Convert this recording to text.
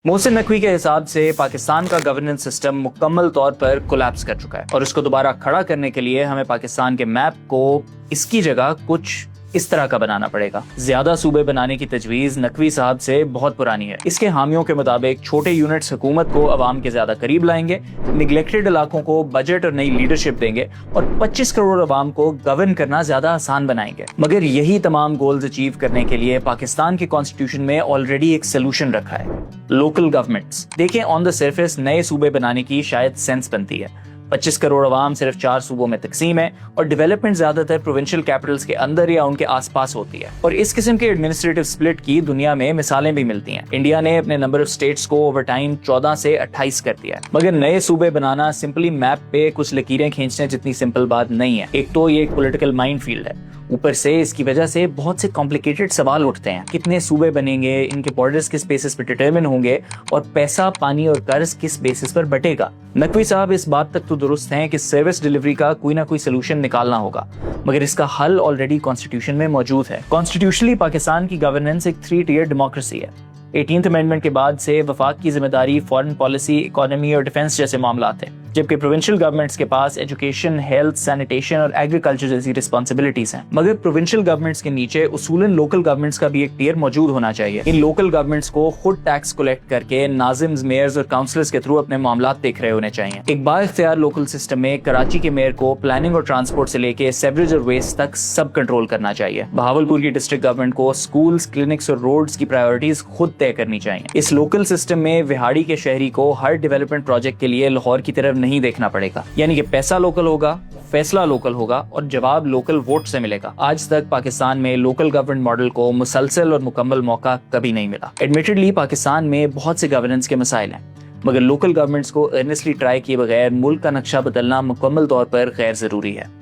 मोहसिन नकवी के हिसाब से पाकिस्तान का गवर्नेंस सिस्टम मुकम्मल तौर पर कोलैप्स कर चुका है और इसको दोबारा खड़ा करने के लिए हमें पाकिस्तान के मैप को इसकी जगह कुछ इस तरह का बनाना पड़ेगा। ज्यादा सूबे बनाने की तजवीज नकवी साहब से बहुत पुरानी है। इसके हामियों के मुताबिक छोटे यूनिट्स हुकूमत को अवाम के ज्यादा करीब लाएंगे, निगलेक्टेड इलाकों को बजट और नई लीडरशिप देंगे और 25 करोड़ अवाम को गवर्न करना ज्यादा आसान बनाएंगे। मगर यही तमाम गोल्स अचीव करने के लिए पाकिस्तान के कॉन्स्टिट्यूशन में ऑलरेडी एक सोल्यूशन रखा है, लोकल गवर्नमेंट्स। देखें, ऑन द सरफेस नए सूबे बनाने की शायद सेंस बनती है। 25 करोड़ अवाम सिर्फ 4 सूबों में तकसीम है और डेवलपमेंट ज्यादातर प्रोविंशियल कैपिटल्स के अंदर या उनके आसपास होती है। और इस किस्म के एडमिनिस्ट्रेटिव स्प्लिट की दुनिया में मिसालें भी मिलती हैं। इंडिया ने अपने नंबर ऑफ स्टेट्स को ओवर टाइम 14 से 28 कर दिया है। मगर नए सूबे बनाना सिंपली मैप पे कुछ लकीरें खींचने जितनी सिंपल बात नहीं है। एक तो ये एक पॉलिटिकल माइनफील्ड है, ऊपर से इसकी वजह से बहुत से कॉम्प्लिकेटेड सवाल उठते हैं। कितने सूबे बनेंगे, इनके बॉर्डर्स किस बेसिस पर डिटरमिन होंगे और पैसा, पानी और कर्ज किस बेसिस पर बटेगा। नकवी साहब इस बात तक तो दुरुस्त हैं कि सर्विस डिलीवरी का कोई ना कोई सोल्यूशन निकालना होगा, मगर इसका हल ऑलरेडी कॉन्स्टिट्यूशन में मौजूद है। कॉन्स्टिट्यूशनली पाकिस्तान की गवर्नेंस एक 3 टियर डेमोक्रेसी है। 18th अमेंडमेंट के बाद से वफाक की जिम्मेदारी फॉरेन पॉलिसी, इकोनॉमी और डिफेंस जैसे मामलात हैं, जबकि प्रोविंशियल गवर्नमेंट्स के पास एजुकेशन, हेल्थ, सैनिटेशन और एग्रीकल्चर जैसी रिस्पॉन्सिबिलिटीज हैं। मगर प्रोविंशियल गवर्नमेंट्स के नीचे उसूलन लोकल गवर्नमेंट्स का भी एक टियर मौजूद होना चाहिए। इन लोकल गवर्नमेंट्स को खुद टैक्स कलेक्ट करके नाजिम्स, मेयर्स और काउंसलर्स के थ्रू अपने मामलात देख रहे होने चाहिए। एक बाइख्तियार लोकल सिस्टम में कराची के मेयर को प्लानिंग और ट्रांसपोर्ट से लेके सेवरेज और वेस्ट तक सब कंट्रोल करना चाहिए। बहावलपुर की डिस्ट्रिक्ट गवर्नमेंट को स्कूल्स, क्लिनिक्स और रोड्स की प्रायोरिटीज खुद तय करनी चाहिए। इस लोकल सिस्टम में विहाड़ी के शहरी को हर डेवलपमेंट प्रोजेक्ट के लिए लाहौर की तरफ नहीं देखना पड़ेगा। यानी कि पैसा लोकल होगा, फैसला लोकल होगा और जवाब लोकल वोट से मिलेगा। आज तक पाकिस्तान में लोकल गवर्नमेंट मॉडल को मुसलसल और मुकम्मल मौका कभी नहीं मिला। एडमिटेडली पाकिस्तान में बहुत से गवर्नेंस के मसाइल हैं, मगर लोकल गवर्नमेंट्स को अर्नेस्टली ट्राई किए बगैर मुल्क का नक्शा बदलना मुकम्मल तौर पर गैर जरूरी है।